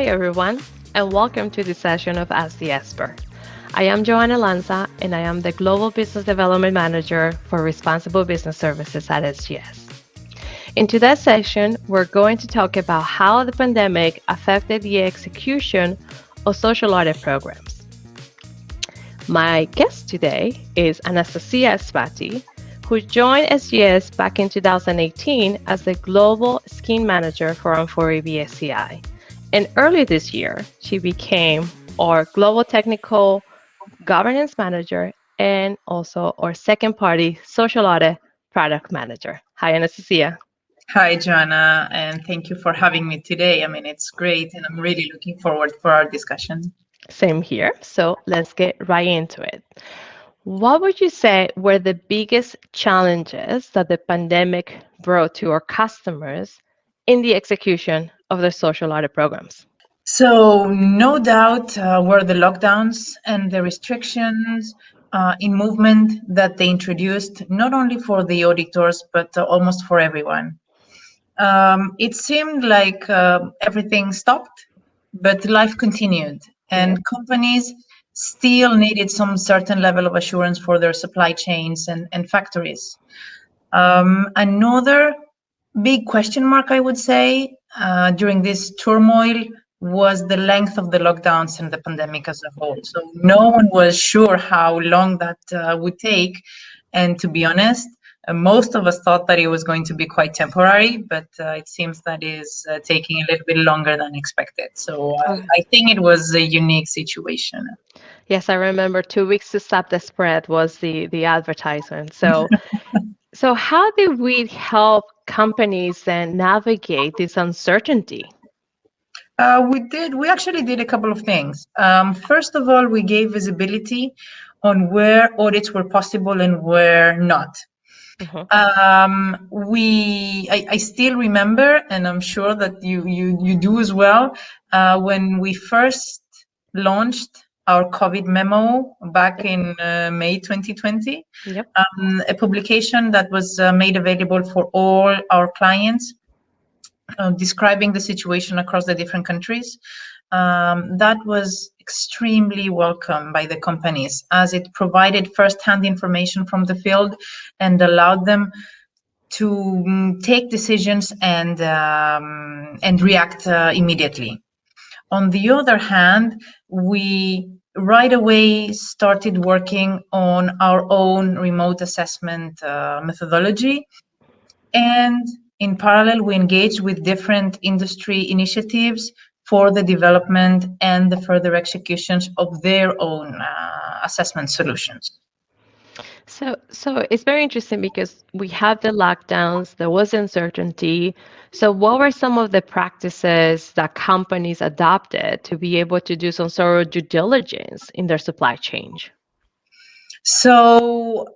Hi, everyone, and welcome to this session of Ask the Expert. I am Johanna Lanza, and I am the Global Business Development Manager for Responsible Business Services at SGS. In today's session, we're going to talk about how the pandemic affected the execution of social audit programs. My guest today is Anastasia Spathi, who joined SGS back in 2018 as the Global Scheme Manager for Amphori BSCI. And early this year, she became our Global Technical Governance Manager and also our second party social audit product manager. Hi, Anastasia. Hi, Joanna, and thank you for having me today. It's great, and I'm really looking forward for our discussion. Same here. So let's get right into it. What would you say were the biggest challenges that the pandemic brought to our customers in the execution of their social audit programs? So, no doubt, were the lockdowns and the restrictions in movement that they introduced, not only for the auditors, but almost for everyone. It seemed like everything stopped, but life continued, and companies still needed some certain level of assurance for their supply chains and factories. Another big question mark, I would say, during this turmoil was the length of the lockdowns and the pandemic as a whole. So no one was sure how long that would take. And to be honest, most of us thought that it was going to be quite temporary, but it seems that is taking a little bit longer than expected. So I think it was a unique situation. Yes, I remember 2 weeks to stop the spread was the advertisement. So how did we help companies then navigate this uncertainty? We actually did a couple of things. First of all, we gave visibility on where audits were possible and where not. I still remember, and I'm sure that you do as well, when we first launched our COVID memo back in May 2020, a publication that was made available for all our clients, describing the situation across the different countries. That was extremely welcome by the companies, as it provided first-hand information from the field and allowed them to take decisions and react immediately. On the other hand, we right away started working on our own remote assessment methodology, and in parallel, we engaged with different industry initiatives for the development and the further executions of their own assessment solutions. So it's very interesting because we have the lockdowns, there was uncertainty. So what were some of the practices that companies adopted to be able to do some sort of due diligence in their supply chain? So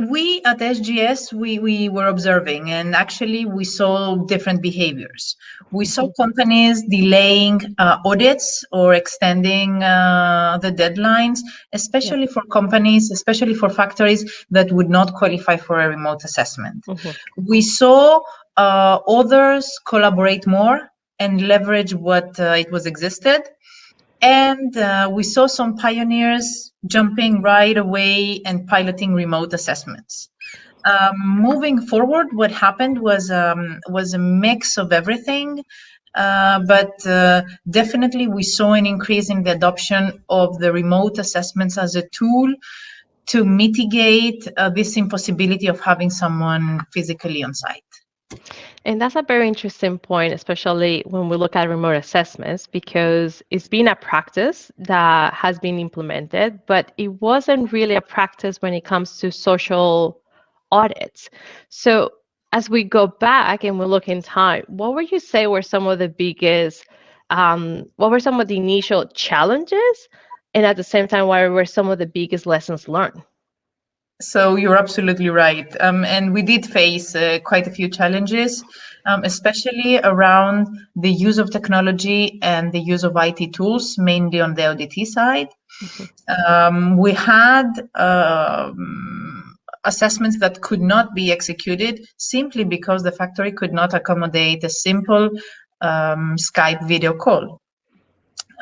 we at SGS, we were observing, and actually we saw different behaviors. We saw companies delaying audits or extending the deadlines, especially for companies, especially for factories that would not qualify for a remote assessment. We saw others collaborate more and leverage what it was existed. And we saw some pioneers jumping right away and piloting remote assessments. Moving forward, what happened was a mix of everything, but definitely we saw an increase in the adoption of the remote assessments as a tool to mitigate this impossibility of having someone physically on site. And that's a very interesting point, especially when we look at remote assessments, because it's been a practice that has been implemented, but it wasn't really a practice when it comes to social audits. So as we go back and we look in time, what would you say were some of the biggest, what were some of the initial challenges? And at the same time, what were some of the biggest lessons learned? So you're absolutely right. And we did face quite a few challenges, especially around the use of technology and the use of IT tools, mainly on the ODT side. We had assessments that could not be executed simply because the factory could not accommodate a simple Skype video call.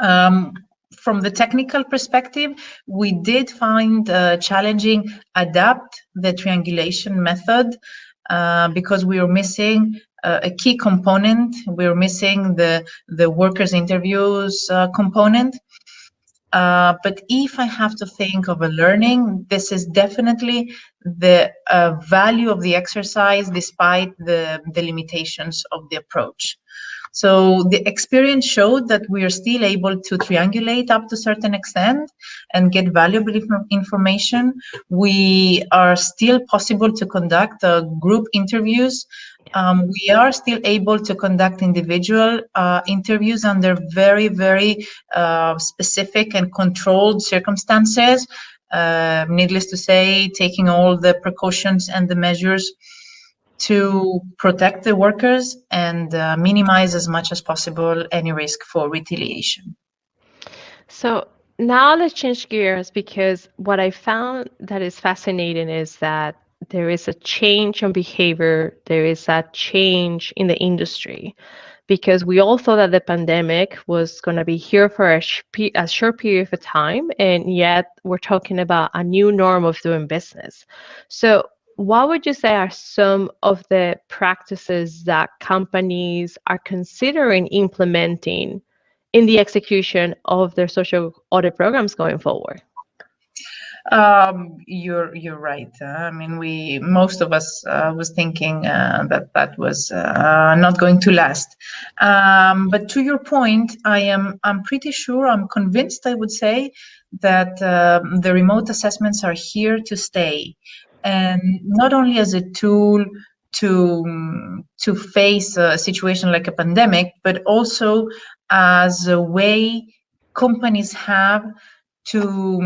Um, from the technical perspective, we did find challenging adapt the triangulation method because we were missing a key component. We were missing the workers' interviews component. But if I have to think of a learning, this is definitely the value of the exercise despite the limitations of the approach. So the experience showed that we are still able to triangulate up to a certain extent and get valuable information. We are still possible to conduct group interviews. We are still able to conduct individual interviews under very, very specific and controlled circumstances. Needless to say, taking all the precautions and the measures to protect the workers and minimize as much as possible any risk for retaliation. So now let's change gears because what I found that is fascinating is that there is a change on behavior, there is a change in the industry because we all thought that the pandemic was going to be here for a short period of time, and yet we're talking about a new norm of doing business. So, what would you say are some of the practices that companies are considering implementing in the execution of their social audit programs going forward? You're right. I mean, we most of us was thinking that was not going to last. But to your point, I'm pretty sure, I'm convinced, I would say, that the remote assessments are here to stay, and not only as a tool to face a situation like a pandemic, but also as a way companies have to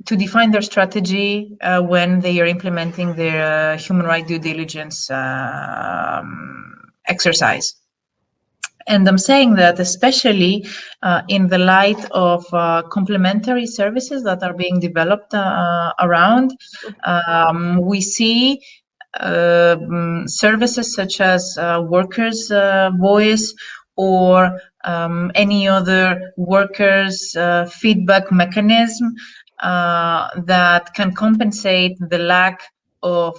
to define their strategy when they are implementing their human right due diligence exercise. And I'm saying that especially in the light of complementary services that are being developed around, we see services such as workers' voice or any other workers' feedback mechanism that can compensate the lack of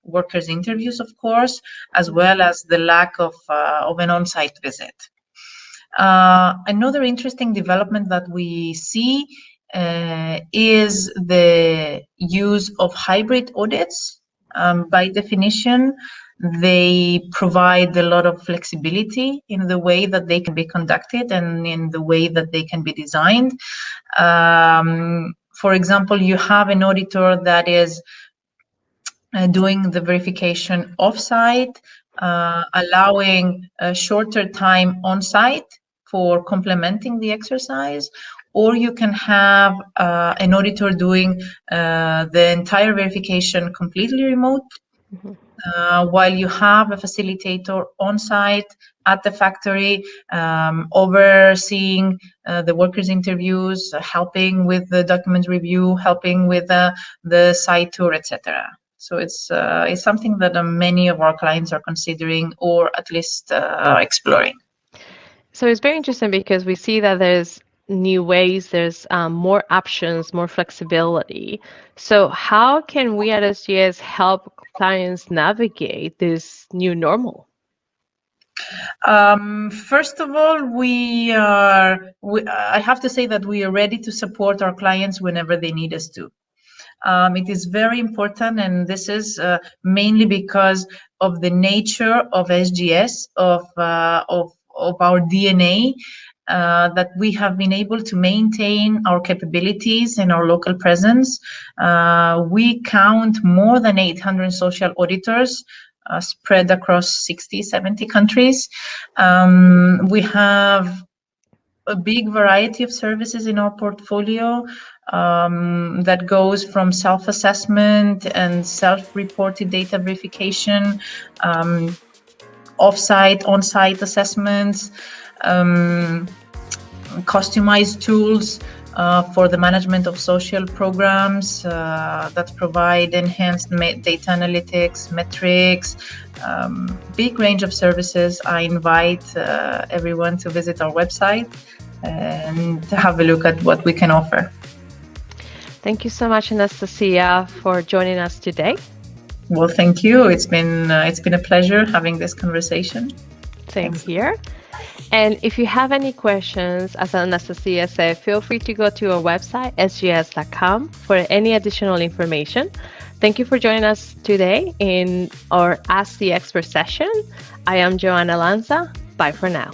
workers' interviews, of course, as well as the lack of an on-site visit. Another interesting development that we see is the use of hybrid audits. By definition, they provide a lot of flexibility in the way that they can be conducted and in the way that they can be designed. For example, you have an auditor that is doing the verification offsite, allowing a shorter time on site for complementing the exercise, or you can have an auditor doing the entire verification completely remote, while you have a facilitator on site at the factory, overseeing the workers' interviews, helping with the document review, helping with the site tour, etc. So it's something that many of our clients are considering or at least exploring. So it's very interesting because we see that there's new ways, there's more options, more flexibility. So how can we at SGS help clients navigate this new normal? First of all, I have to say that we are ready to support our clients whenever they need us to. It is very important, and this is mainly because of the nature of SGS, of our DNA, that we have been able to maintain our capabilities and our local presence. We count more than 800 social auditors spread across 60, 70 countries. We have a big variety of services in our portfolio that goes from self-assessment and self-reported data verification, off-site, on-site assessments, customized tools for the management of social programs that provide enhanced data analytics, metrics, big range of services. I invite everyone to visit our website and to have a look at what we can offer. Thank you so much, Anastasia, for joining us today. Well, thank you. It's been a pleasure having this conversation. Same here. And if you have any questions, as Anastasia said, feel free to go to our website, sgs.com, for any additional information. Thank you for joining us today in our Ask the Expert session. I am Johanna Lanza. Bye for now.